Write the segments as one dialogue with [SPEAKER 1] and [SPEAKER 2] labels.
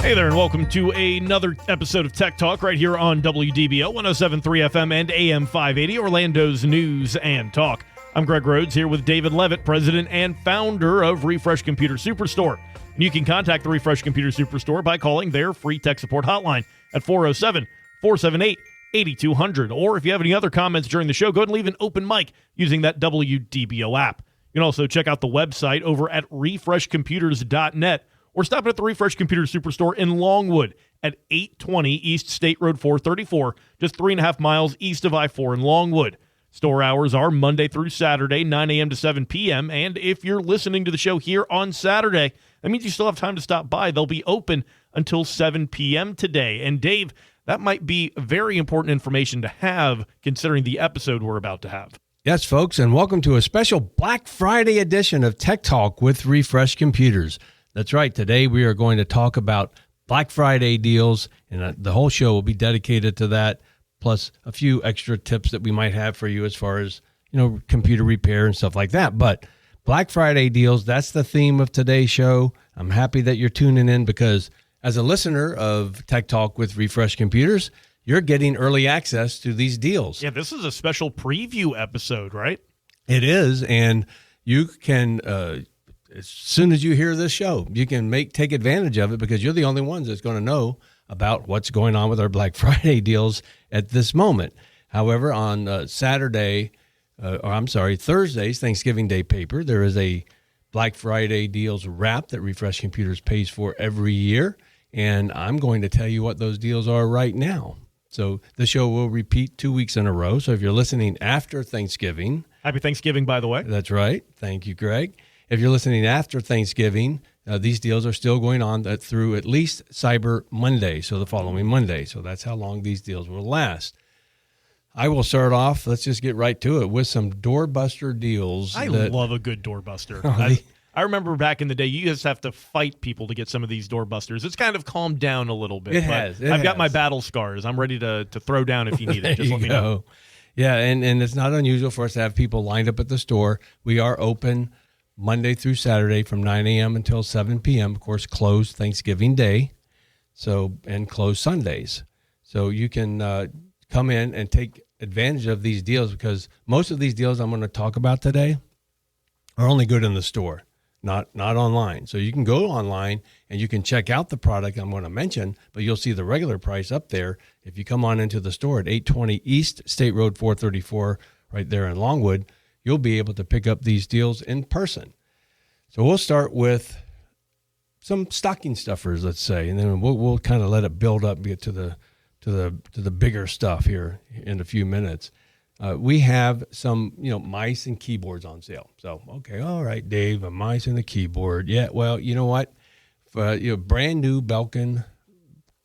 [SPEAKER 1] Hey there, and welcome to another episode of Tech Talk right here on WDBO 107.3 FM and AM 580, Orlando's News and Talk. I'm Greg Rhodes here with David Leavitt, president and founder of Refresh Computer Superstore. And you can contact the Refresh Computer Superstore by calling their free tech support hotline at 407-478-8200. Or if you have any other comments during the show, go ahead and leave an open mic using that WDBO app. You can also check out the website over at refreshcomputers.net. Or stop at the Refresh Computer Superstore in Longwood at 820 East State Road 434, just 3.5 miles east of I-4 in Longwood. Store hours are Monday through Saturday, 9 a.m. to 7 p.m. And if you're listening to the show here on Saturday, that means you still have time to stop by. They'll be open until 7 p.m. today. And Dave, that might be very important information to have considering the episode we're about to have.
[SPEAKER 2] Yes, folks, and welcome to a special Black Friday edition of Tech Talk with Refresh Computers. That's right. Today we are going to talk about Black Friday deals, and the whole show will be dedicated to that, plus a few extra tips that we might have for you as far as, computer repair and stuff like that. But Black Friday deals, that's the theme of today's show. I'm happy that you're tuning in because as a listener of Tech Talk with Refresh Computers, you're getting early access to these deals.
[SPEAKER 1] Yeah, this is a special preview episode, right?
[SPEAKER 2] It is, and you can... as soon as you hear this show, you can take advantage of it because you're the only ones that's going to know about what's going on with our Black Friday deals at this moment. However, on Thursday's Thanksgiving Day paper, there is a Black Friday deals wrap that Refresh Computers pays for every year, and I'm going to tell you what those deals are right now. So the show will repeat 2 weeks in a row. So if you're listening after Thanksgiving...
[SPEAKER 1] Happy Thanksgiving, by the way.
[SPEAKER 2] That's right. Thank you, Greg. If you're listening after Thanksgiving, these deals are still going on through at least Cyber Monday, so the following Monday. So that's how long these deals will last. I will start off, let's just get right to it, with some doorbuster deals.
[SPEAKER 1] I love a good doorbuster. I remember back in the day, you just have to fight people to get some of these doorbusters. It's kind of calmed down a little bit. I've got my battle scars. I'm ready to throw down if you need it. Just let me know.
[SPEAKER 2] Yeah, and it's not unusual for us to have people lined up at the store. We are open Monday through Saturday from 9 a.m. until 7 p.m. Of course, closed Thanksgiving Day, and closed Sundays. So you can come in and take advantage of these deals because most of these deals I'm going to talk about today are only good in the store, not online. So you can go online and you can check out the product I'm going to mention, but you'll see the regular price up there if you come on into the store at 820 East State Road 434 right there in Longwood. You'll be able to pick up these deals in person. So we'll start with some stocking stuffers, let's say, and then we'll kind of let it build up, get to the bigger stuff here in a few minutes. We have some, mice and keyboards on sale. So, okay, all right, Dave, a mice and a keyboard. Yeah, well, you know what? Brand new Belkin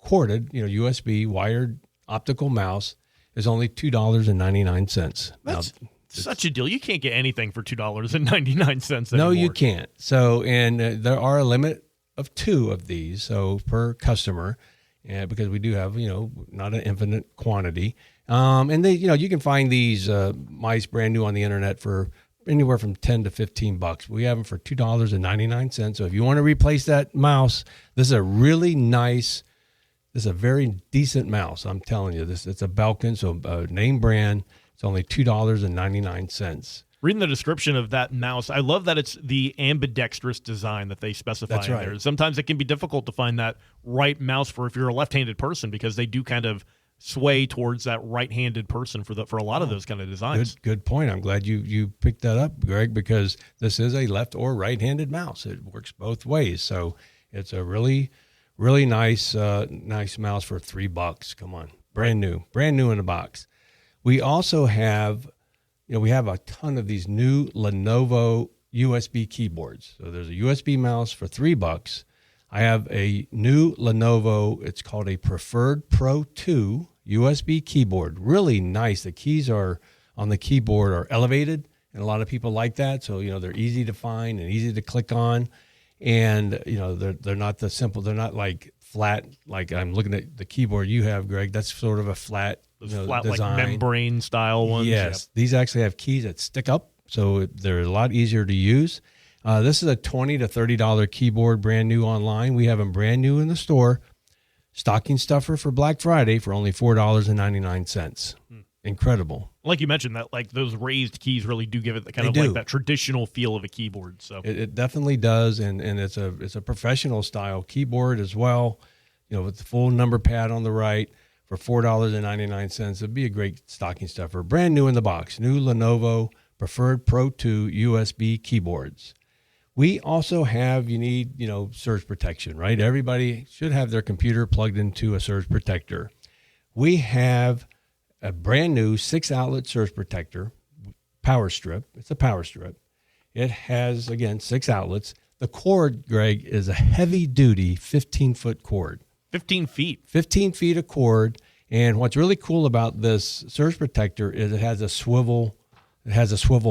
[SPEAKER 2] corded, USB wired optical mouse is only $2.99.
[SPEAKER 1] That's such a deal. You can't get anything for $2.99 anymore.
[SPEAKER 2] No, you can't. So, and there are a limit of 2 of these, so per customer, because we do have, not an infinite quantity. And they, you can find these mice brand new on the internet for anywhere from $10 to $15. We have them for $2.99. So if you want to replace that mouse, this is a really nice. This is a very decent mouse. I'm telling you, it's a Belkin, so name brand. It's only $2.99.
[SPEAKER 1] Reading the description of that mouse, I love that it's the ambidextrous design that they specify.
[SPEAKER 2] That's right.
[SPEAKER 1] In there. Sometimes it can be difficult to find that right mouse for if you're a left-handed person because they do kind of sway towards that right-handed person for a lot of those kind of designs.
[SPEAKER 2] Good point. I'm glad you picked that up, Greg, because this is a left or right-handed mouse. It works both ways. So it's a really, really nice mouse for $3. Come on, brand new in the box. We also have, we have a ton of these new Lenovo USB keyboards. So there's a USB mouse for $3. I have a new Lenovo, it's called a Preferred Pro 2 USB keyboard. Really nice. The keys on the keyboard are elevated, and a lot of people like that. So, they're easy to find and easy to click on. And, they're not they're not like flat, like I'm looking at the keyboard you have, Greg. That's sort of a flat,
[SPEAKER 1] flat
[SPEAKER 2] design.
[SPEAKER 1] Like membrane style ones.
[SPEAKER 2] Yes.
[SPEAKER 1] Yep.
[SPEAKER 2] These actually have keys that stick up, so they're a lot easier to use. This is a $20 to $30 keyboard, brand new online. We have them brand new in the store, stocking stuffer for Black Friday for only $4.99. Incredible.
[SPEAKER 1] Like you mentioned, that like those raised keys really do give it the kind
[SPEAKER 2] They
[SPEAKER 1] of
[SPEAKER 2] do.
[SPEAKER 1] like that traditional feel of a keyboard. So
[SPEAKER 2] It definitely does, and it's a professional style keyboard as well. With the full number pad on the right for $4.99. It'd be a great stocking stuffer. Brand new in the box. New Lenovo Preferred Pro 2 USB keyboards. We also have, you need, surge protection, right? Everybody should have their computer plugged into a surge protector. We have a brand new 6-outlet surge protector, power strip. It's a power strip. It has, again, 6 outlets. The cord, Greg, is a heavy-duty 15-foot cord.
[SPEAKER 1] 15 feet.
[SPEAKER 2] 15 feet of cord. And what's really cool about this surge protector is it has a swivel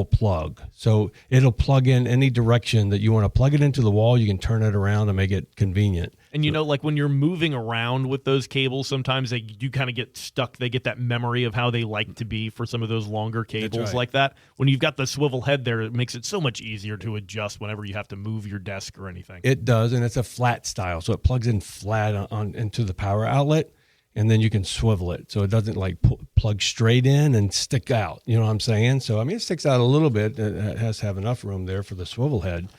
[SPEAKER 2] plug. So it'll plug in any direction that you want to plug it into the wall. You can turn it around and make it convenient.
[SPEAKER 1] And like when you're moving around with those cables, sometimes they do kind of get stuck. They get that memory of how they like to be for some of those longer cables
[SPEAKER 2] right.
[SPEAKER 1] like that. When you've got the swivel head there, it makes it so much easier to adjust whenever you have to move your desk or anything.
[SPEAKER 2] It does, and it's a flat style. So it plugs in flat on into the power outlet, and then you can swivel it. So it doesn't like plug straight in and stick out. You know what I'm saying? So, it sticks out a little bit. It has to have enough room there for the swivel head.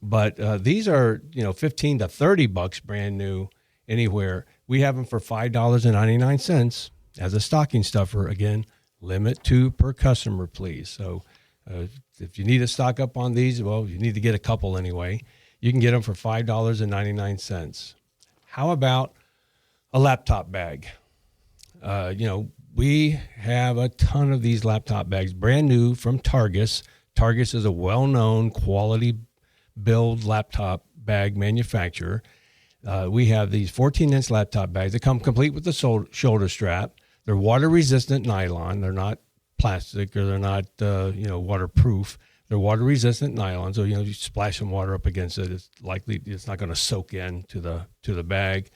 [SPEAKER 2] But these are, $15 to $30 brand new anywhere. We have them for $5.99 as a stocking stuffer. Again, limit 2 per customer, please. So if you need to stock up on these, well, you need to get a couple anyway. You can get them for $5.99. How about a laptop bag? We have a ton of these laptop bags, brand new from Targus. Targus is a well-known quality build laptop bag manufacturer. We have these 14-inch laptop bags that come complete with the shoulder strap. They're water-resistant nylon. They're not plastic or they're not, waterproof. They're water-resistant nylon. So, you splash some water up against it, it's not going to soak in to the bag.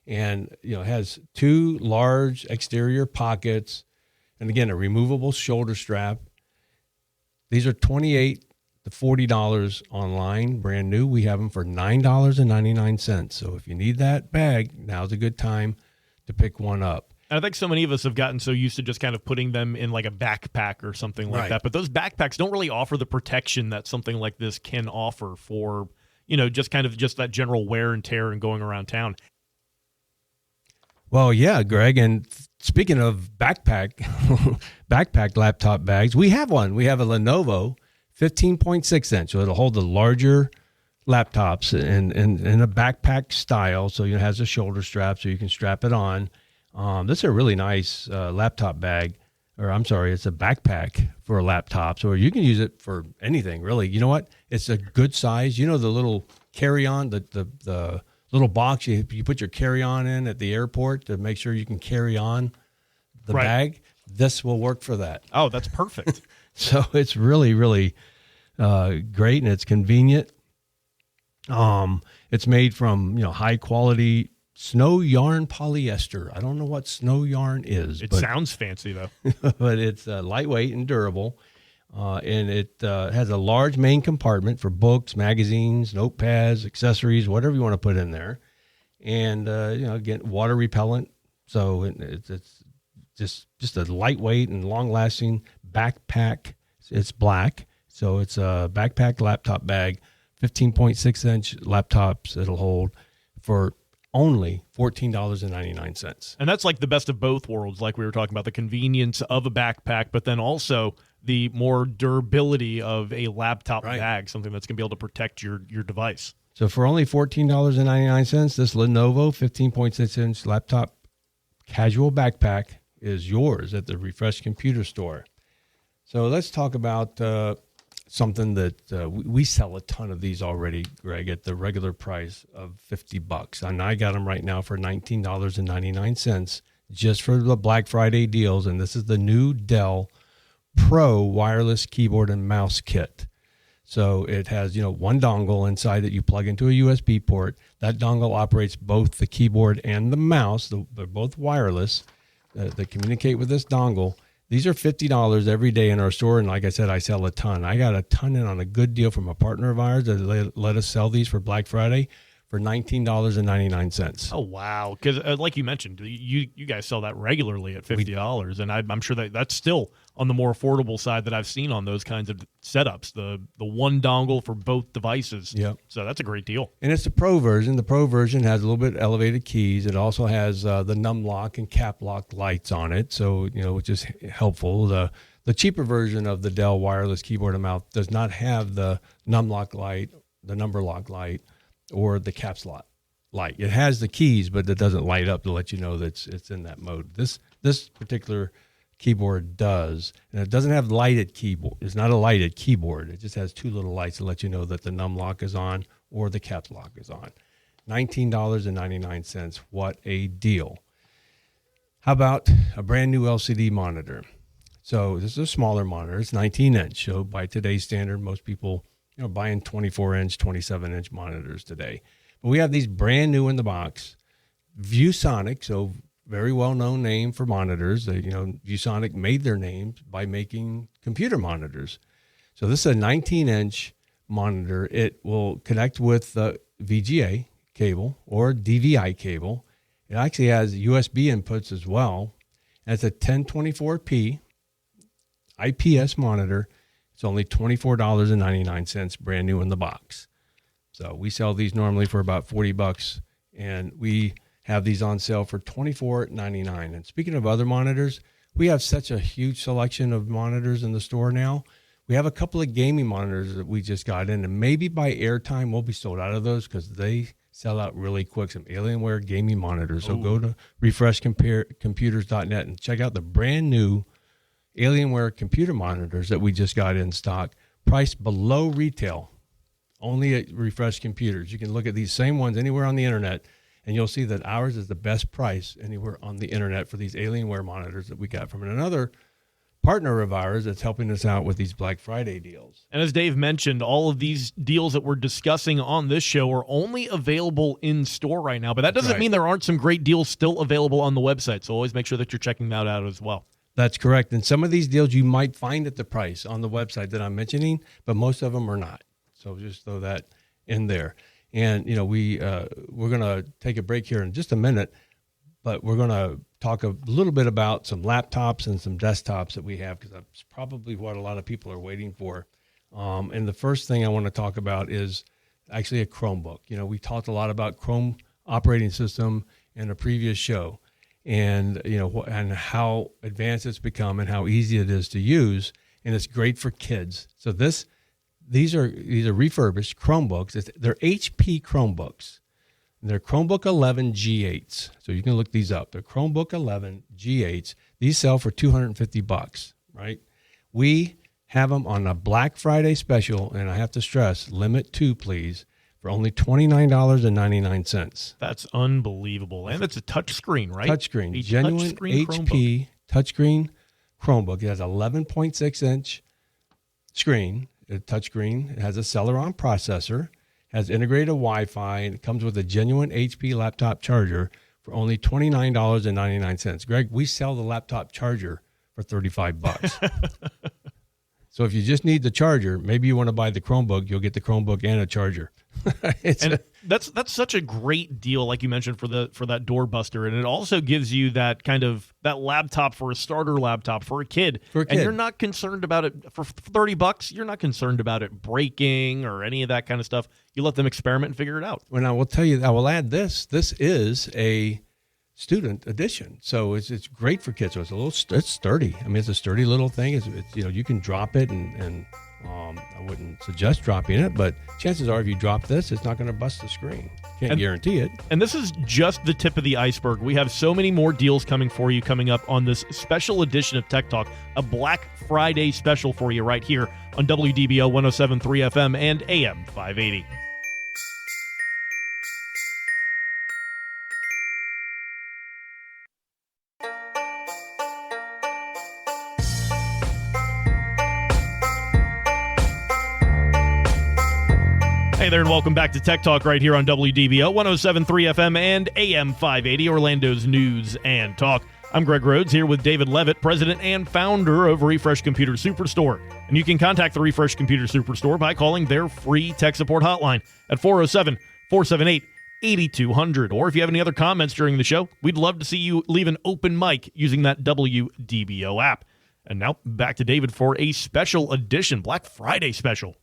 [SPEAKER 2] And, it has 2 large exterior pockets. And again, a removable shoulder strap. These are $28 to $40 online, brand new. We have them for $9.99. So if you need that bag, now's a good time to pick one up.
[SPEAKER 1] And I think so many of us have gotten so used to just kind of putting them in like a backpack or something like that. But those backpacks don't really offer the protection that something like this can offer for, just that general wear and tear and going around town.
[SPEAKER 2] Well, yeah, Greg. And speaking of backpack laptop bags, we have one. We have a Lenovo 15.6 inch. So it'll hold the larger laptops in a backpack style. So it has a shoulder strap so you can strap it on. This is a really nice laptop bag, it's a backpack for a laptop. So you can use it for anything, really. You know what? It's a good size. The little carry-on, the little box you put your carry-on in at the airport to make sure you can carry on the bag. This will work for that.
[SPEAKER 1] Oh, that's perfect.
[SPEAKER 2] So it's really, really great, and it's convenient. It's made from high-quality snow yarn polyester. I don't know what snow yarn is.
[SPEAKER 1] It sounds fancy, though.
[SPEAKER 2] But it's lightweight and durable. And it has a large main compartment for books, magazines, notepads, accessories, whatever you want to put in there. And, again, water repellent. So it's just a lightweight and long-lasting backpack. It's black. So it's a backpack laptop bag, 15.6-inch laptops it'll hold for only $14.99.
[SPEAKER 1] And that's like the best of both worlds, like we were talking about, the convenience of a backpack, but then also the more durability of a laptop bag, something that's going to be able to protect your device.
[SPEAKER 2] So for only $14.99, this Lenovo 15.6-inch laptop casual backpack is yours at the Refresh Computer Store. So let's talk about something that we sell a ton of these already, Greg, at the regular price of $50. And I got them right now for $19.99 just for the Black Friday deals. And this is the new Dell Pro wireless keyboard and mouse kit. So it has, one dongle inside that you plug into a USB port. That dongle operates both the keyboard and the mouse. They're both wireless. They communicate with this dongle. These are $50 every day in our store, and like I said, I sell a ton. I got a ton in on a good deal from a partner of ours that let us sell these for Black Friday for $19.99.
[SPEAKER 1] Oh, wow. Because like you mentioned, you guys sell that regularly at $50, and I'm sure that's still on the more affordable side that I've seen on those kinds of setups, the one dongle for both devices.
[SPEAKER 2] Yep.
[SPEAKER 1] So that's a great deal.
[SPEAKER 2] And it's the Pro version. The Pro version has a little bit elevated keys. It also has the num lock and cap lock lights on it, so which is helpful. The cheaper version of the Dell wireless keyboard and mouse does not have the num lock light, the number lock light, or the caps lock light. It has the keys, but it doesn't light up to let you know that it's in that mode. This particular keyboard does, and it doesn't have lighted keyboard. It's not a lighted keyboard. It just has two little lights to let you know that the num lock is on or the caps lock is on. $19.99. What a deal. How about a brand new LCD monitor? So this is a smaller monitor. It's 19-inch. So by today's standard, most people buying 24-inch, 27-inch monitors today. But we have these brand new in the box. ViewSonic, so very well-known name for monitors. ViewSonic made their name by making computer monitors. So this is a 19-inch monitor. It will connect with the VGA cable or DVI cable. It actually has USB inputs as well. And it's a 1024p IPS monitor. It's only $24.99, brand new in the box. So we sell these normally for about $40, and we have these on sale for $24.99. And speaking of other monitors, we have such a huge selection of monitors in the store now. We have a couple of gaming monitors that we just got in, and maybe by airtime we'll be sold out of those because they sell out really quick. Some Alienware gaming monitors. So go to refreshcomputers.net and check out the brand new Alienware computer monitors that we just got in stock, priced below retail, only at Refresh Computers. You can look at these same ones anywhere on the internet, and you'll see that ours is the best price anywhere on the internet for these Alienware monitors that we got from another partner of ours that's helping us out with these Black Friday deals.
[SPEAKER 1] And as Dave mentioned, all of these deals that we're discussing on this show are only available in store right now, but that doesn't mean there aren't some great deals still available on the website, so always make sure that you're checking that out as well.
[SPEAKER 2] That's correct. And some of these deals you might find at the price on the website that I'm mentioning, but most of them are not. So just throw that in there. And, we're going to take a break here in just a minute, but we're going to talk a little bit about some laptops and some desktops that we have, because that's probably what a lot of people are waiting for. And the first thing I want to talk about is actually a Chromebook. We talked a lot about Chrome operating system in a previous show, and and how advanced it's become and how easy it is to use, and it's great for kids. So these are refurbished Chromebooks. They're HP Chromebooks. They're Chromebook 11 G8s. So you can look these up. They're Chromebook 11 G8s. These sell for $250, right? We have them on a Black Friday special, and I have to stress, limit 2, please, for only $29.99.
[SPEAKER 1] That's unbelievable. And it's a touchscreen, right?
[SPEAKER 2] Touchscreen. Genuine HP touchscreen Chromebook. It has 11.6-inch screen, a touchscreen. It has a Celeron processor, has integrated Wi-Fi, and it comes with a genuine HP laptop charger for only $29.99. Greg, we sell the laptop charger for $35. So if you just need the charger, maybe you want to buy the Chromebook, you'll get the Chromebook and a charger.
[SPEAKER 1] That's such a great deal, like you mentioned, for that doorbuster, and it also gives you that kind of that laptop for a starter laptop for a kid. And you're not concerned about it for $30. You're not concerned about it breaking or any of that kind of stuff. You let them experiment and figure it out.
[SPEAKER 2] Well, I will tell you, I will add this. This is a student edition, so it's great for kids. So it's sturdy. I mean, it's a sturdy little thing. It's you can drop it, and I wouldn't suggest dropping it, but chances are if you drop this, it's not going to bust the screen. Can't guarantee it.
[SPEAKER 1] And this is just the tip of the iceberg. We have so many more deals coming up on this special edition of Tech Talk, a Black Friday special for you right here on WDBO 107.3 FM and AM 580. Hey there, and welcome back to Tech Talk right here on WDBO 107.3 FM and AM 580, Orlando's News and Talk. I'm Greg Rhodes here with David Leavitt, president and founder of Refresh Computer Superstore. And you can contact the Refresh Computer Superstore by calling their free tech support hotline at 407-478-8790. 8200. Or if you have any other comments during the show, we'd love to see you leave an open mic using that WDBO app. And now back to David for a special edition, Black Friday special.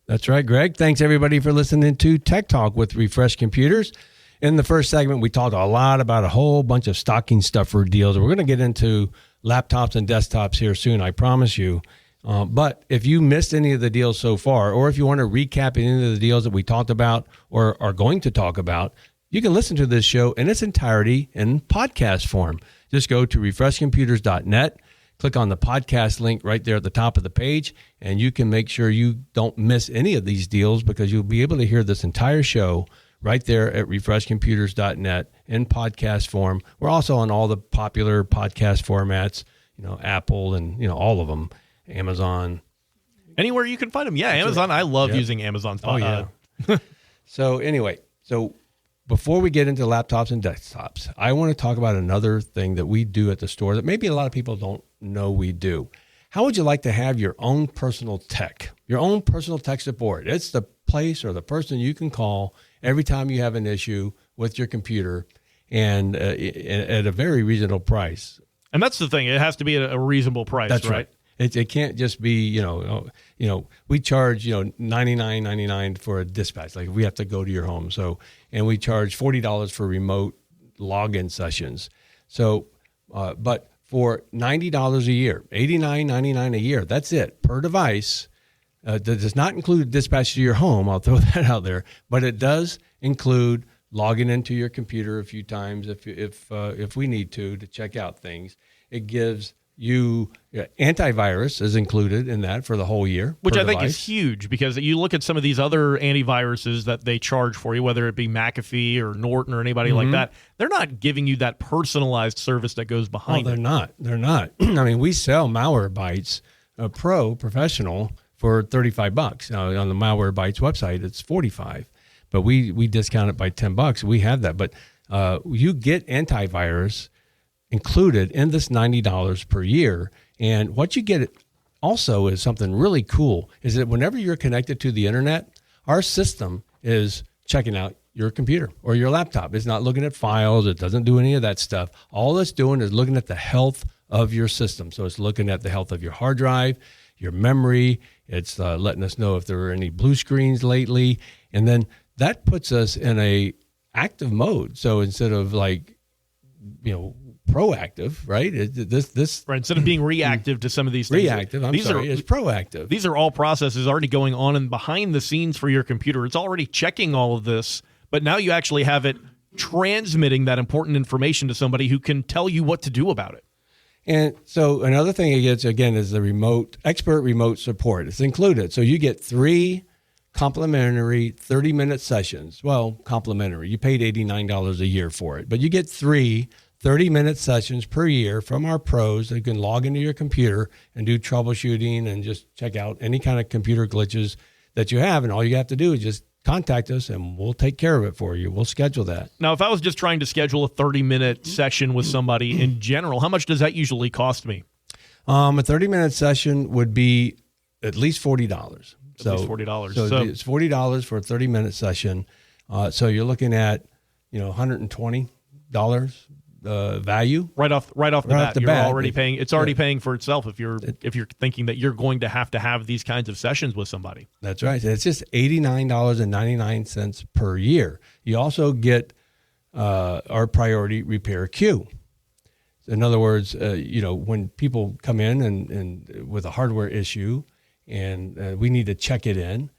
[SPEAKER 2] That's right, Greg. Thanks, everybody, for listening to Tech Talk with Refresh Computers. In the first segment, we talked a lot about a whole bunch of stocking stuffer deals. We're going to get into laptops and desktops here soon, I promise you. But if you missed any of the deals so far, or if you want to recap any of the deals that we talked about or are going to talk about, you can listen to this show in its entirety in podcast form. Just go to refreshcomputers.net. Click on the podcast link right there at the top of the page, and you can make sure you don't miss any of these deals because you'll be able to hear this entire show right there at refreshcomputers.net in podcast form. We're also on all the popular podcast formats, Apple and, all of them, Amazon.
[SPEAKER 1] Anywhere you can find them. Yeah, Amazon. I love using Amazon's podcast.
[SPEAKER 2] Oh, yeah. So before we get into laptops and desktops, I want to talk about another thing that we do at the store that maybe a lot of people don't know we do. How would you like to have your own personal tech support? It's the place or the person you can call every time you have an issue with your computer, and at a very reasonable price.
[SPEAKER 1] And that's the thing; it has to be at a reasonable price.
[SPEAKER 2] That's right. It can't just be we charge $99.99 for a dispatch. Like we have to go to your home, and we charge $40 for remote login sessions. So, but for $90 a year, $89.99 a year, that's it per device. That does not include dispatch to your home. I'll throw that out there, but it does include logging into your computer a few times if we need to check out things. It gives you antivirus is included in that for the whole year,
[SPEAKER 1] which I think is huge because you look at some of these other antiviruses that they charge for you, whether it be McAfee or Norton or anybody like that. They're not giving you that personalized service that goes behind it.
[SPEAKER 2] They're not. I mean, we sell Malwarebytes professional for $35. Now, on the Malwarebytes website, it's $45, but we discount it by $10. We have that, but you get antivirus included in this $90 per year. And what you get also is something really cool, is that whenever you're connected to the internet, our system is checking out your computer or your laptop. It's not looking at files. It doesn't do any of that stuff. All it's doing is looking at the health of your system. So it's looking at the health of your hard drive, your memory. It's letting us know if there were any blue screens lately. And then that puts us in a active mode. So instead of proactive, right?
[SPEAKER 1] Right. Instead of being reactive to some of these things.
[SPEAKER 2] It's proactive.
[SPEAKER 1] These are all processes already going on and behind the scenes for your computer. It's already checking all of this, but now you actually have it transmitting that important information to somebody who can tell you what to do about it.
[SPEAKER 2] And so another thing it gets, again, is the expert remote support. It's included. So you get 3 complimentary 30-minute sessions. Well, complimentary. You paid $89 a year for it, but you get 3 30-minute sessions per year from our pros that can log into your computer and do troubleshooting and just check out any kind of computer glitches that you have. And all you have to do is just contact us and we'll take care of it for you. We'll schedule that.
[SPEAKER 1] Now, if I was just trying to schedule a 30-minute session with somebody in general, how much does that usually cost me?
[SPEAKER 2] A 30-minute session would be at least $40.
[SPEAKER 1] At least $40.
[SPEAKER 2] So it's $40 for a 30-minute session. So you're looking at, $120 value
[SPEAKER 1] right off the bat. You're
[SPEAKER 2] bat.
[SPEAKER 1] Already paying. It's already paying for itself if you're thinking that you're going to have these kinds of sessions with somebody.
[SPEAKER 2] That's right. It's just $89.99 per year. You also get our priority repair queue. In other words, when people come in and with a hardware issue, and we need to check it in,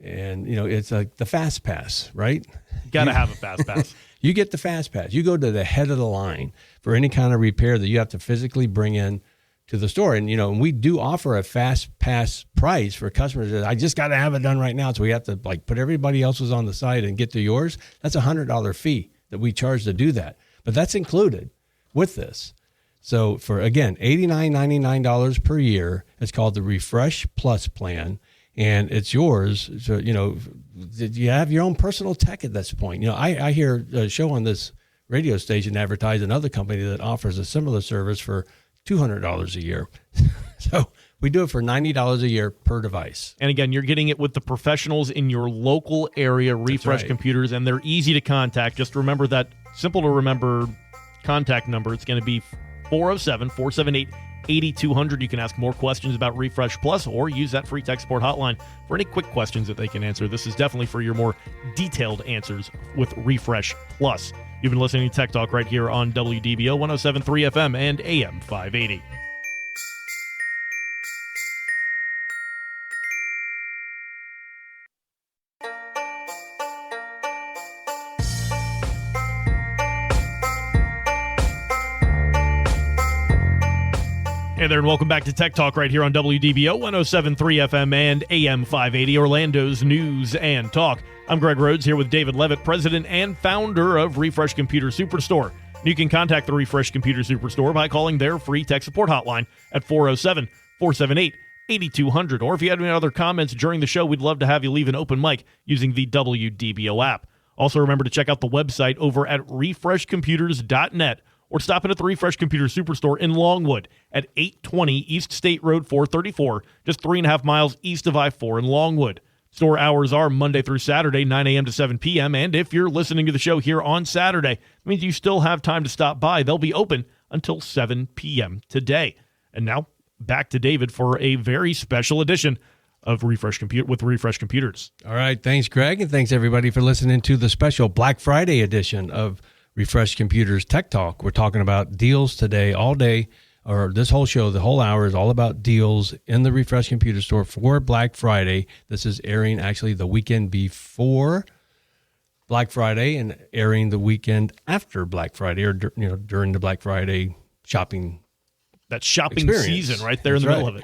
[SPEAKER 2] and it's like the fast pass, right?
[SPEAKER 1] Got to have a fast pass.
[SPEAKER 2] You get the fast pass. You go to the head of the line for any kind of repair that you have to physically bring in to the store. And, and we do offer a fast pass price for customers that I just got to have it done right now. So we have to put everybody else's on the side and get to yours. That's a $100 fee that we charge to do that. But that's included with this. So for, again, $89.99 per year, it's called the Refresh Plus plan. And it's yours. So, you have your own personal tech at this point. I hear a show on this radio station advertise another company that offers a similar service for $200 a year. So We do it for $90 a year per device.
[SPEAKER 1] And again, you're getting it with the professionals in your local area, Refresh Computers, and they're easy to contact. Just remember that simple to remember contact number. It's going to be 407-478-8200. You can ask more questions about Refresh Plus or use that free tech support hotline for any quick questions that they can answer. This is definitely for your more detailed answers with Refresh Plus. You've been listening to Tech Talk right here on WDBO 107.3 FM and AM 580. Hey there, and welcome back to Tech Talk right here on WDBO 107.3 FM and AM 580, Orlando's news and talk. I'm Greg Rhodes here with David Leavitt, president and founder of Refresh Computer Superstore. You can contact the Refresh Computer Superstore by calling their free tech support hotline at 407-478-8200. Or if you have any other comments during the show, we'd love to have you leave an open mic using the WDBO app. Also, remember to check out the website over at refreshcomputers.net or stop in at the Refresh Computer Superstore in Longwood at 820 East State Road 434, just 3.5 miles east of I-4 in Longwood. Store hours are Monday through Saturday, 9 a.m. to 7 p.m., and if you're listening to the show here on Saturday, it means you still have time to stop by. They'll be open until 7 p.m. today. And now, back to David for a very special edition of Refresh Computers.
[SPEAKER 2] All right, thanks, Greg, and thanks, everybody, for listening to the special Black Friday edition of Refresh Computers Tech Talk. We're talking about deals today, all day, or this whole show, the whole hour is all about deals in the Refresh Computer Store for Black Friday. This is airing actually the weekend before Black Friday and airing the weekend after Black Friday, or during the Black Friday shopping.
[SPEAKER 1] That shopping
[SPEAKER 2] experience.
[SPEAKER 1] Season right there in the middle of it.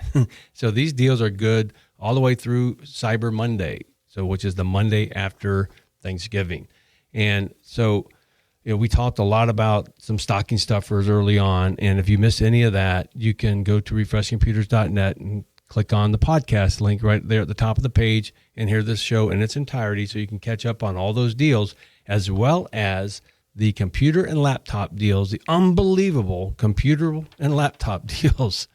[SPEAKER 2] So these deals are good all the way through Cyber Monday, which is the Monday after Thanksgiving. And so we talked a lot about some stocking stuffers early on, and if you missed any of that, you can go to refreshcomputers.net and click on the podcast link right there at the top of the page and hear this show in its entirety so you can catch up on all those deals, as well as the computer and laptop deals, the unbelievable computer and laptop deals.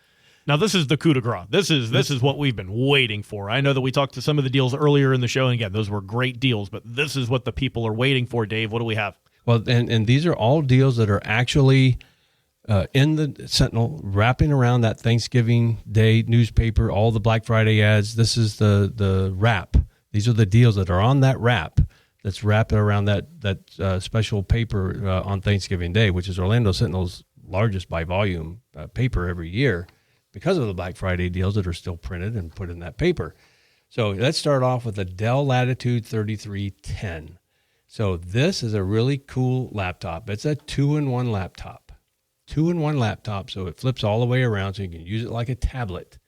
[SPEAKER 1] Now, this is the coup de grace. This is what we've been waiting for. I know that we talked to some of the deals earlier in the show, and again, those were great deals, but this is what the people are waiting for, Dave. What do we have?
[SPEAKER 2] Well, and these are all deals that are actually in the Sentinel, wrapping around that Thanksgiving Day newspaper, all the Black Friday ads. This is the wrap. These are the deals that are on that wrap that's wrapped around that special paper on Thanksgiving Day, which is Orlando Sentinel's largest by volume paper every year because of the Black Friday deals that are still printed and put in that paper. So let's start off with the Dell Latitude 3310. So this is a really cool laptop. It's a 2-in-1 laptop. 2-in-1 laptop, so it flips all the way around so you can use it like a tablet.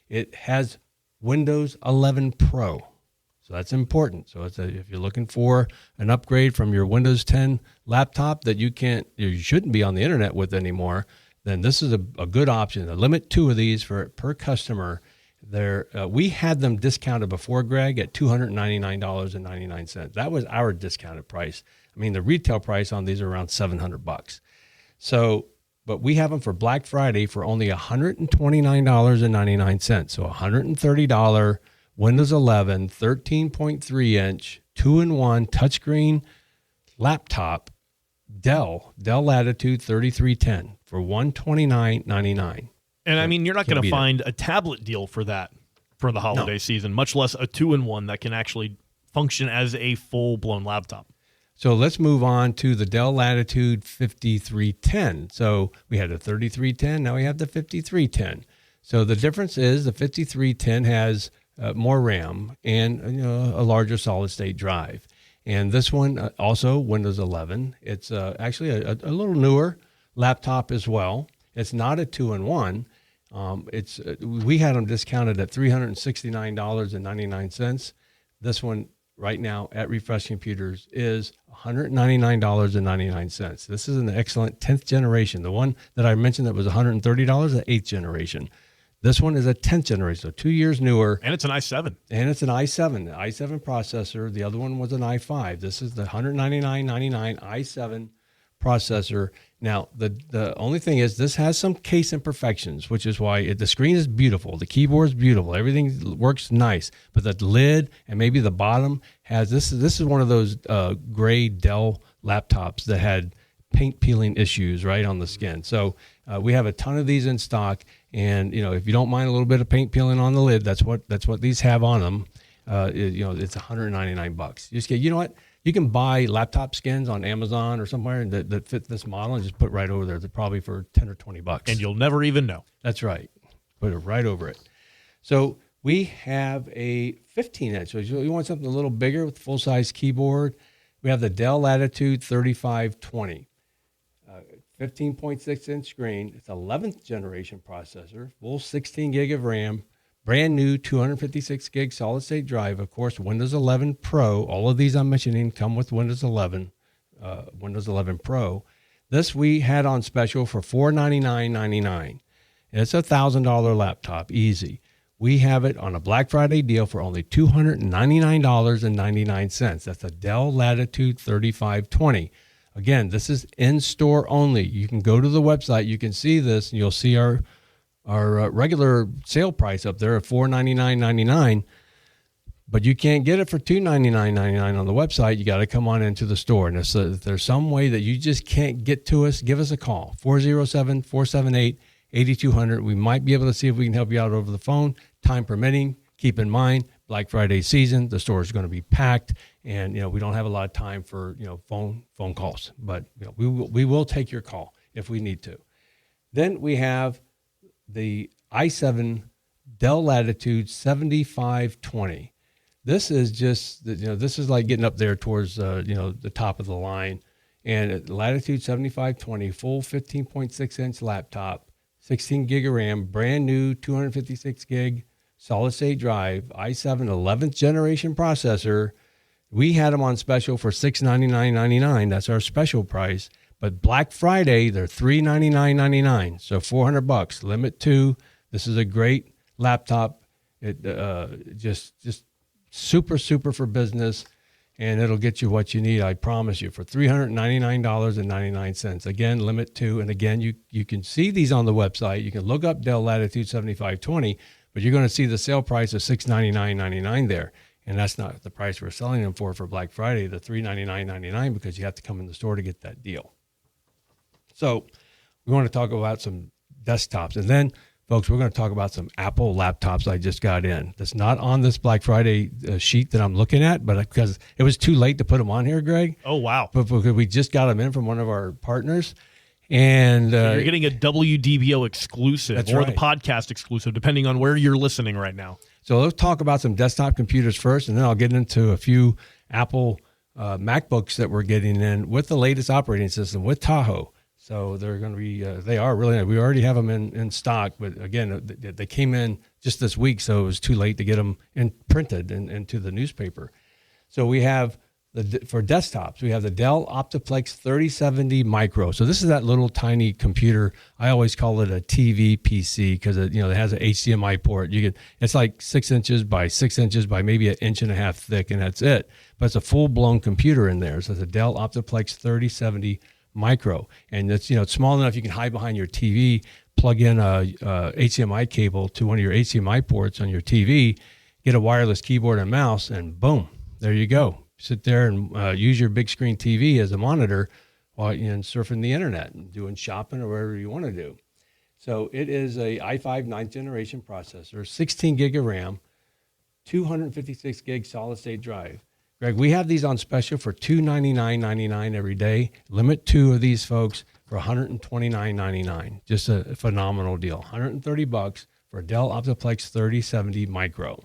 [SPEAKER 2] It has Windows 11 Pro, so that's important. So if you're looking for an upgrade from your Windows 10 laptop that you shouldn't be on the internet with anymore, then this is a good option. A limit 2 of these per customer. We had them discounted before, Greg, at $299.99. That was our discounted price. I mean, the retail price on these are around $700. So, but we have them for Black Friday for only $129.99. So $130 Windows 11 13.3-inch 2-in-1 touchscreen laptop, Dell Latitude 3310 for $129.99.
[SPEAKER 1] And I mean, you're not going to find a tablet deal for that for the holiday season, much less a 2-in-1 that can actually function as a full-blown laptop.
[SPEAKER 2] So let's move on to the Dell Latitude 5310. So we had a 3310, now we have the 5310. So the difference is the 5310 has more RAM and a larger solid-state drive. And this one also Windows 11. It's actually a little newer laptop as well. It's not a 2-in-1. We had them discounted at $369.99. This one right now at Refresh Computers is $199.99. This is an excellent 10th generation. The one that I mentioned that was $130, the 8th generation. This one is a 10th generation, so 2 years newer.
[SPEAKER 1] And it's an i7.
[SPEAKER 2] And it's an i7, the i7 processor. The other one was an i5. This is the $199.99 i7 processor. Now, the only thing is this has some case imperfections, which is why the screen is beautiful. The keyboard is beautiful. Everything works nice. But the lid and maybe the bottom has this is one of those gray Dell laptops that had paint peeling issues right on the skin. So we have a ton of these in stock. And, if you don't mind a little bit of paint peeling on the lid, that's what these have on them. It's $199. You just get, you know what? You can buy laptop skins on Amazon or somewhere that fit this model and just put right over there. They're probably for $10 or $20.
[SPEAKER 1] And you'll never even know.
[SPEAKER 2] That's right. Put it right over it. So we have a 15-inch. So you want something a little bigger with full-size keyboard. We have the Dell Latitude 3520. 15.6-inch screen. It's 11th generation processor, full 16 gig of RAM. Brand new 256 gig solid state drive. Of course, Windows 11 Pro. All of these I'm mentioning come with Windows 11, Windows 11 Pro. This we had on special for $499.99. It's a $1,000 laptop, easy. We have it on a Black Friday deal for only $299.99. That's a Dell Latitude 3520. Again, this is in-store only. You can go to the website. You can see this, and you'll see our regular sale price up there at $499.99, but you can't get it for $299.99 on the website. You got to come on into the store. And if there's some way that you just can't get to us, give us a call, 407-478-8200. We might be able to see if we can help you out over the phone, time permitting. Keep in mind, Black Friday season, the store is going to be packed, and we don't have a lot of time for phone calls, but we will take your call if we need to. Then we have the i7 Dell Latitude 7520. This is just, this is like getting up there towards, the top of the line. And Latitude 7520, full 15.6-inch laptop, 16 gig of RAM, brand new 256 gig solid state drive, i7 11th generation processor. We had them on special for $699.99. That's our special price. But Black Friday, they're $399.99, so $400. Limit 2. This is a great laptop. It just super for business, and it'll get you what you need. I promise you for $399.99. Again, limit 2, and again you can see these on the website. You can look up Dell Latitude 7520, but you're going to see the sale price of $699.99 there. And that's not the price we're selling them for Black Friday, the $399.99, because you have to come in the store to get that deal. So we want to talk about some desktops. And then, folks, we're going to talk about some Apple laptops I just got in. That's not on this Black Friday sheet that I'm looking at, but because it was too late to put them on here, Greg.
[SPEAKER 1] Oh, wow.
[SPEAKER 2] But because we just got them in from one of our partners. And
[SPEAKER 1] so you're getting a WDBO exclusive
[SPEAKER 2] that's
[SPEAKER 1] or
[SPEAKER 2] right.
[SPEAKER 1] the podcast exclusive, depending on where you're listening right now.
[SPEAKER 2] So let's talk about some desktop computers first, and then I'll get into a few Apple MacBooks that we're getting in with the latest operating system with Tahoe. So they're going to be, they are really nice. We already have them in stock, but again, they came in just this week, so it was too late to get them printed into the newspaper. So we have, for desktops, we have the Dell Optiplex 3070 Micro. So this is that little tiny computer. I always call it a TV PC because it has an HDMI port. It's like 6 inches by 6 inches by maybe 1.5 inches thick, and that's it. But it's a full-blown computer in there. So it's a Dell Optiplex 3070 Micro, and it's small enough you can hide behind your TV, plug in a HDMI cable to one of your HDMI ports on your TV, get a wireless keyboard and mouse, and boom, there you go. Sit there and use your big screen TV as a monitor while you're surfing the internet and doing shopping or whatever you want to do. So it is a i5 9th generation processor, 16 gig of RAM, 256 gig solid state drive. Greg, we have these on special for $299.99 every day. Limit 2 of these, folks, for $129.99. Just a phenomenal deal. $130 for a Dell Optiplex 3070 Micro.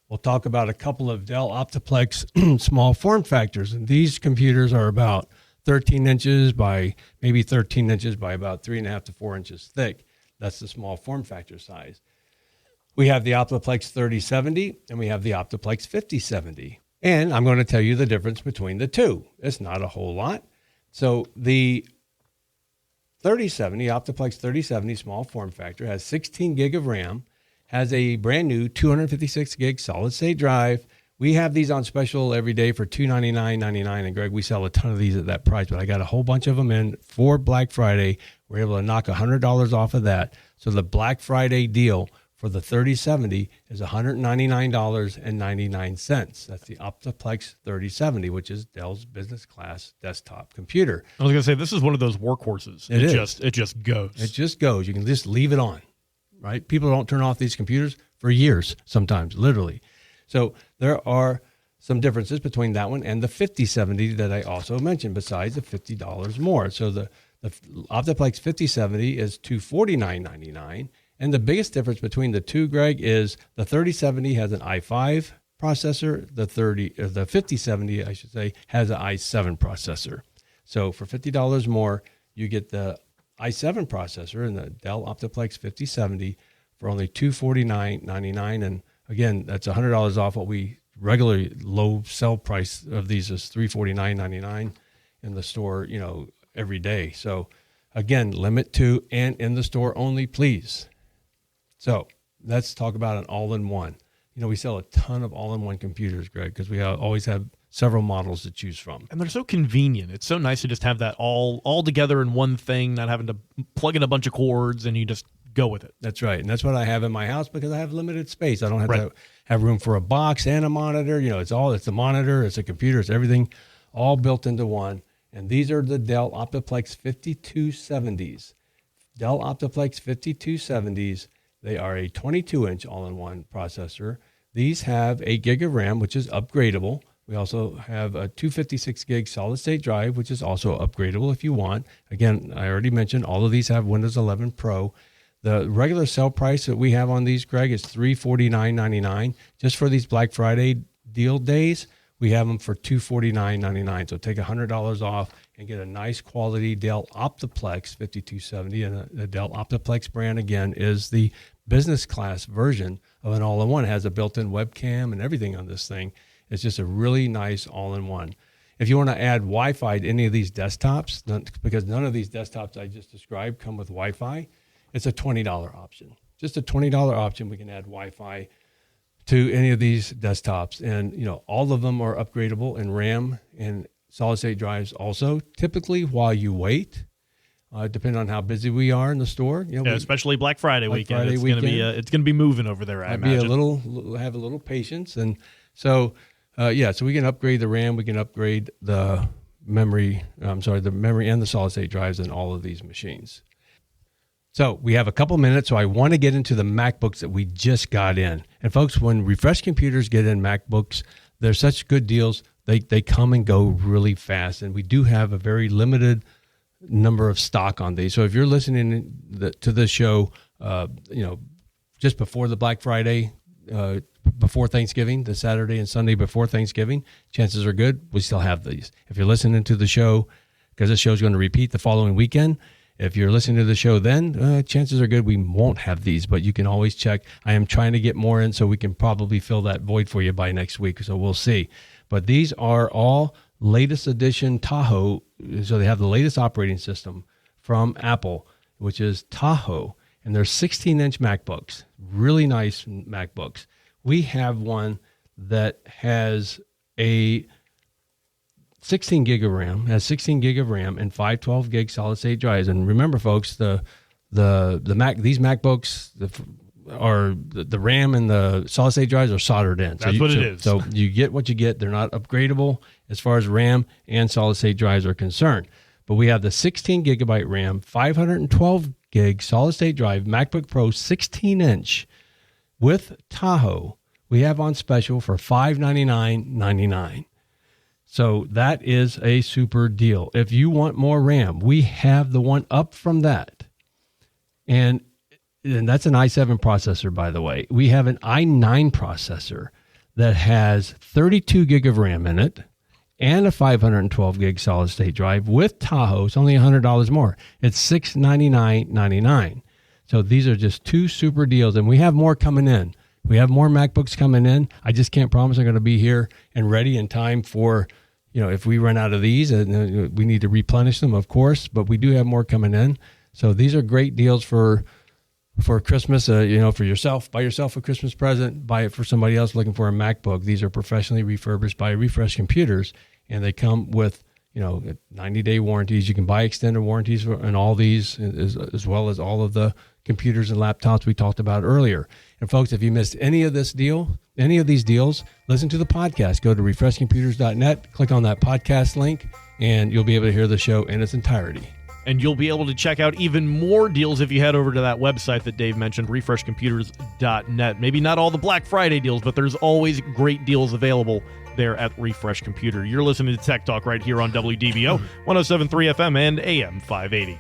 [SPEAKER 2] We'll talk about a couple of Dell Optiplex small form factors. And these computers are about 13 inches by maybe 13 inches by about 3.5 to 4 inches thick. That's the small form factor size. We have the Optiplex 3070 and we have the Optiplex 5070. And I'm going to tell you the difference between the two. It's not a whole lot. So the 3070, Optiplex 3070 small form factor has 16 gig of RAM, has a brand new 256 gig solid state drive We have these on special every day for $299.99. And Greg, we sell a ton of these at that price, but I got a whole bunch of them in for Black Friday. We're able to knock $100 off of that. So the Black Friday deal for the 3070 is $199.99. That's the Optiplex 3070, which is Dell's business class desktop computer.
[SPEAKER 1] I was going to say, this is one of those workhorses. It just goes.
[SPEAKER 2] It just goes. You can just leave it on, right? People don't turn off these computers for years, sometimes, literally. So there are some differences between that one and the 5070 that I also mentioned, besides the $50 more. So the Optiplex 5070 is $249.99. And the biggest difference between the two, Greg, is the 3070 has an i5 processor. The 5070, I should say, has an i7 processor. So for $50 more, you get the i7 processor in the Dell Optiplex 5070 for only $249.99. And again, that's $100 off what we regularly low sell price of these is $349.99 in the store, every day. So again, limit to and in the store only, please. So let's talk about an all-in-one. We sell a ton of all-in-one computers, Greg, because we always have several models to choose from.
[SPEAKER 1] And they're so convenient. It's so nice to just have that all together in one thing, not having to plug in a bunch of cords, and you just go with it.
[SPEAKER 2] That's right. And that's what I have in my house because I have limited space. I don't have to have room for a box and a monitor. It's a monitor, it's a computer, it's everything all built into one. And these are the Dell Optiplex 5270s. Dell Optiplex 5270s. They are a 22-inch all-in-one processor. These have 8 gig of RAM, which is upgradable. We also have a 256 gig solid-state drive, which is also upgradable if you want. Again, I already mentioned all of these have Windows 11 Pro. The regular sell price that we have on these, Greg, is $349.99. Just for these Black Friday deal days, we have them for $249.99. So take $100 off and get a nice quality Dell Optiplex 5270. And the Dell Optiplex brand, again, is the business class version of an all-in-one. It has a built-in webcam and everything on this thing. It's just a really nice all-in-one. If you want to add Wi-Fi to any of these desktops, because none of these desktops I just described come with Wi-Fi, it's a $20 option. Just a $20 option. We can add Wi-Fi to any of these desktops. And, all of them are upgradable in RAM and solid-state drives also. Typically, while you wait, depending on how busy we are in the store.
[SPEAKER 1] Especially Black Friday weekend. It's going to be moving over there, I imagine.
[SPEAKER 2] Have a little patience. And so, so we can upgrade the RAM. We can upgrade the memory and the solid-state drives in all of these machines. So we have a couple minutes, so I want to get into the MacBooks that we just got in. And folks, when Refresh Computers get in MacBooks, they're such good deals. They come and go really fast, and we do have a very limited number of stock on these. So if you're listening to this show, just before the Black Friday, before Thanksgiving, the Saturday and Sunday before Thanksgiving, chances are good we still have these. If you're listening to the show, because this show is going to repeat the following weekend, if you're listening to the show then, chances are good we won't have these, but you can always check. I am trying to get more in so we can probably fill that void for you by next week, so we'll see. But these are all latest edition Tahoe, so they have the latest operating system from Apple, which is Tahoe, and they're 16-inch MacBooks, really nice MacBooks. We have one that has a 16 gig of RAM, and 512 gig solid state drives. And remember, folks, these MacBooks are the RAM and the solid state drives are soldered in.
[SPEAKER 1] That's what it is.
[SPEAKER 2] So you get what you get. They're not upgradable as far as RAM and solid state drives are concerned. But we have the 16 gigabyte RAM, 512 gig solid state drive, MacBook Pro 16-inch with Tahoe. We have on special for $599.99. So that is a super deal. If you want more RAM, we have the one up from that. And that's an i7 processor, by the way. We have an i9 processor that has 32 gig of RAM in it and a 512 gig solid state drive with Tahoe. It's only $100 more. It's $699.99. So these are just two super deals, and we have more coming in. We have more MacBooks coming in. I just can't promise they're going to be here and ready in time for, if we run out of these, and we need to replenish them, of course, but we do have more coming in. So these are great deals for for Christmas, for yourself, buy yourself a Christmas present, buy it for somebody else looking for a MacBook. These are professionally refurbished by Refresh Computers, and they come with 90-day warranties. You can buy extended warranties on all these, as well as all of the computers and laptops we talked about earlier. And folks, if you missed any of these deals, listen to the podcast. Go to refreshcomputers.net, click on that podcast link, and you'll be able to hear the show in its entirety.
[SPEAKER 1] And you'll be able to check out even more deals if you head over to that website that Dave mentioned, refreshcomputers.net. Maybe not all the Black Friday deals, but there's always great deals available there at Refresh Computer. You're listening to Tech Talk right here on WDBO, 107.3 FM and AM 580.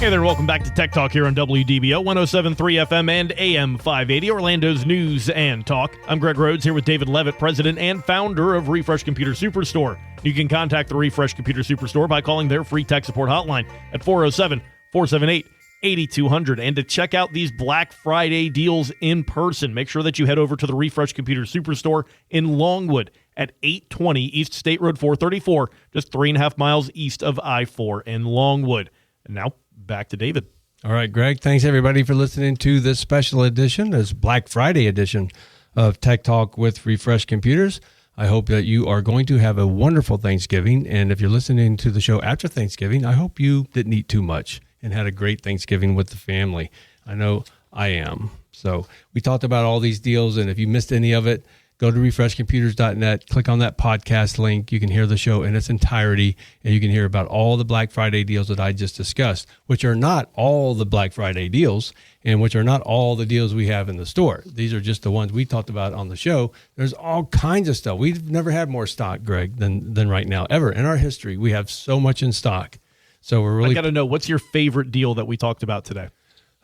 [SPEAKER 1] Hey there, welcome back to Tech Talk here on WDBO, 107.3 FM and AM 580, Orlando's news and talk. I'm Greg Rhodes here with David Leavitt, president and founder of Refresh Computer Superstore. You can contact the Refresh Computer Superstore by calling their free tech support hotline at 407-478-8200. And to check out these Black Friday deals in person, make sure that you head over to the Refresh Computer Superstore in Longwood at 820 East State Road 434, just 3.5 miles east of I-4 in Longwood. And now, back to David.
[SPEAKER 2] All right, Greg. Thanks, everybody, for listening to this special edition, this Black Friday edition of Tech Talk with Refresh Computers. I hope that you are going to have a wonderful Thanksgiving. And if you're listening to the show after Thanksgiving, I hope you didn't eat too much and had a great Thanksgiving with the family. I know I am. So we talked about all these deals, and if you missed any of it, go to refreshcomputers.net, click on that podcast link. You can hear the show in its entirety, and you can hear about all the Black Friday deals that I just discussed, which are not all the Black Friday deals, and which are not all the deals we have in the store. These are just the ones we talked about on the show. There's all kinds of stuff. We've never had more stock, Greg, than right now, ever. In our history, we have so much in stock. So we're really...
[SPEAKER 1] I got to know, what's your favorite deal that we talked about today?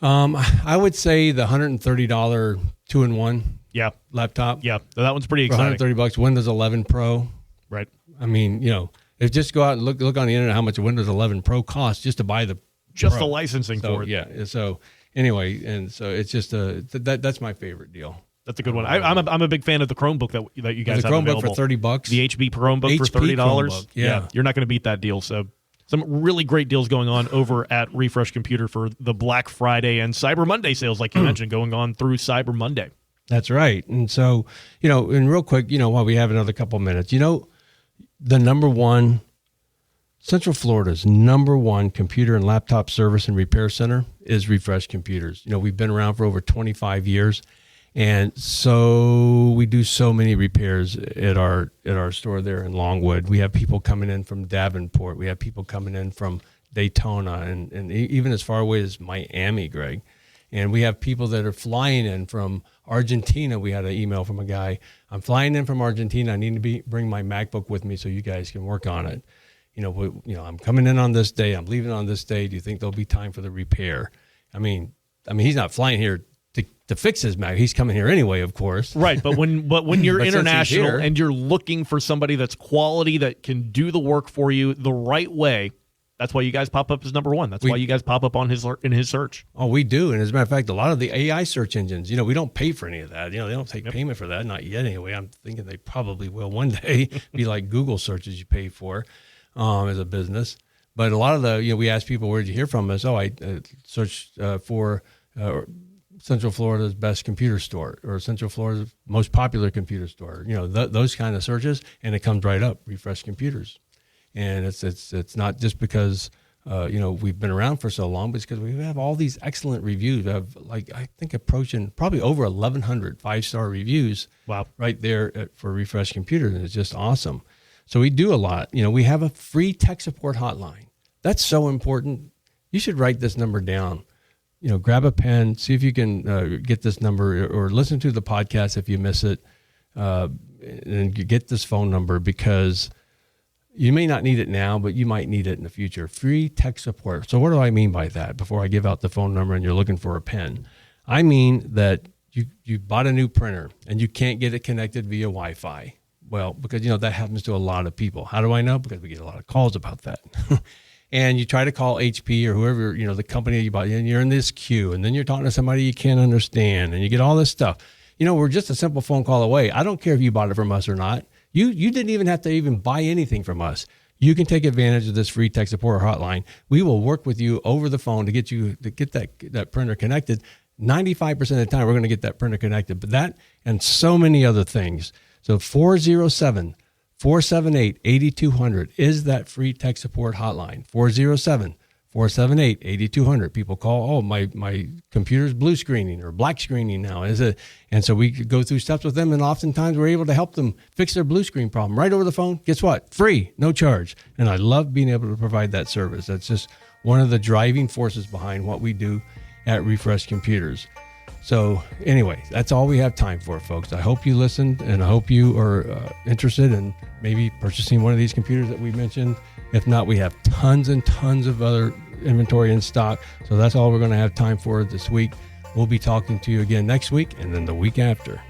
[SPEAKER 2] I would say the $130 2-in-1 laptop.
[SPEAKER 1] Yeah, so that one's pretty
[SPEAKER 2] for
[SPEAKER 1] exciting.
[SPEAKER 2] $130, Windows 11 Pro.
[SPEAKER 1] Right.
[SPEAKER 2] I mean, if just go out and look on the internet how much a Windows 11 Pro costs just to buy the
[SPEAKER 1] Just
[SPEAKER 2] Pro.
[SPEAKER 1] the licensing for it.
[SPEAKER 2] Yeah. So anyway, and so it's just that's my favorite deal.
[SPEAKER 1] That's a good one. I'm a big fan of the Chromebook that you guys have available.
[SPEAKER 2] The Chromebook for $30.
[SPEAKER 1] The HP Chromebook for $30.
[SPEAKER 2] Chromebook, yeah.
[SPEAKER 1] You're not going to beat that deal. So some really great deals going on over at Refresh Computer for the Black Friday and Cyber Monday sales, like you mentioned, going on through Cyber Monday.
[SPEAKER 2] That's right. And so, and real quick, while we have another couple minutes, the number one, Central Florida's number one computer and laptop service and repair center is Refresh Computers. We've been around for over 25 years. And so we do so many repairs at our store there in Longwood. We have people coming in from Davenport. We have people coming in from Daytona and even as far away as Miami, Greg. And we have people that are flying in from Argentina. We had an email from a guy. I'm flying in from Argentina. I need to bring my MacBook with me so you guys can work on it. I'm coming in on this day. I'm leaving on this day. Do you think there'll be time for the repair? I mean, he's not flying here to fix his Mac. He's coming here anyway, of course.
[SPEAKER 1] Right, but when you're
[SPEAKER 2] But
[SPEAKER 1] international and you're looking for somebody that's quality that can do the work for you the right way, that's why you guys pop up as number one. That's why you guys pop up in his search.
[SPEAKER 2] Oh, we do. And as a matter of fact, a lot of the AI search engines, we don't pay for any of that. They don't take payment for that. Not yet anyway. I'm thinking they probably will one day be like Google searches you pay for as a business. But a lot of the, we ask people, where did you hear from us? Oh, I searched for Central Florida's best computer store or Central Florida's most popular computer store, those kind of searches, and it comes right up, Refresh Computers. And it's not just because, we've been around for so long, but it's because we have all these excellent reviews. We have I think approaching probably over 1,100 5-star reviews.
[SPEAKER 1] Wow. Right
[SPEAKER 2] there for Refresh Computers. And it's just awesome. So we do a lot. We have a free tech support hotline. That's so important. You should write this number down. Grab a pen, see if you can get this number or listen to the podcast if you miss it, and get this phone number because you may not need it now, but you might need it in the future. Free tech support. So what do I mean by that before I give out the phone number and you're looking for a pen? I mean that you bought a new printer and you can't get it connected via Wi-Fi. Well, because, that happens to a lot of people. How do I know? Because we get a lot of calls about that. and you try to call HP or whoever, the company you bought, and you're in this queue, and then you're talking to somebody you can't understand, and you get all this stuff. We're just a simple phone call away. I don't care if you bought it from us or not. You didn't even have to even buy anything from us. You can take advantage of this free tech support hotline. We will work with you over the phone to get that printer connected. 95% of the time, we're going to get that printer connected. But that and so many other things. So 407-478-8200 is that free tech support hotline. 407-478-8200. People call, oh, my computer's blue screening or black screening now. And so we go through steps with them, and oftentimes we're able to help them fix their blue screen problem right over the phone. Guess what? Free, no charge. And I love being able to provide that service. That's just one of the driving forces behind what we do at Refresh Computers. So anyway, that's all we have time for, folks. I hope you listened, and I hope you are interested in maybe purchasing one of these computers that we mentioned. If not, we have tons and tons of other inventory in stock. So that's all we're going to have time for this week. We'll be talking to you again next week and then the week after.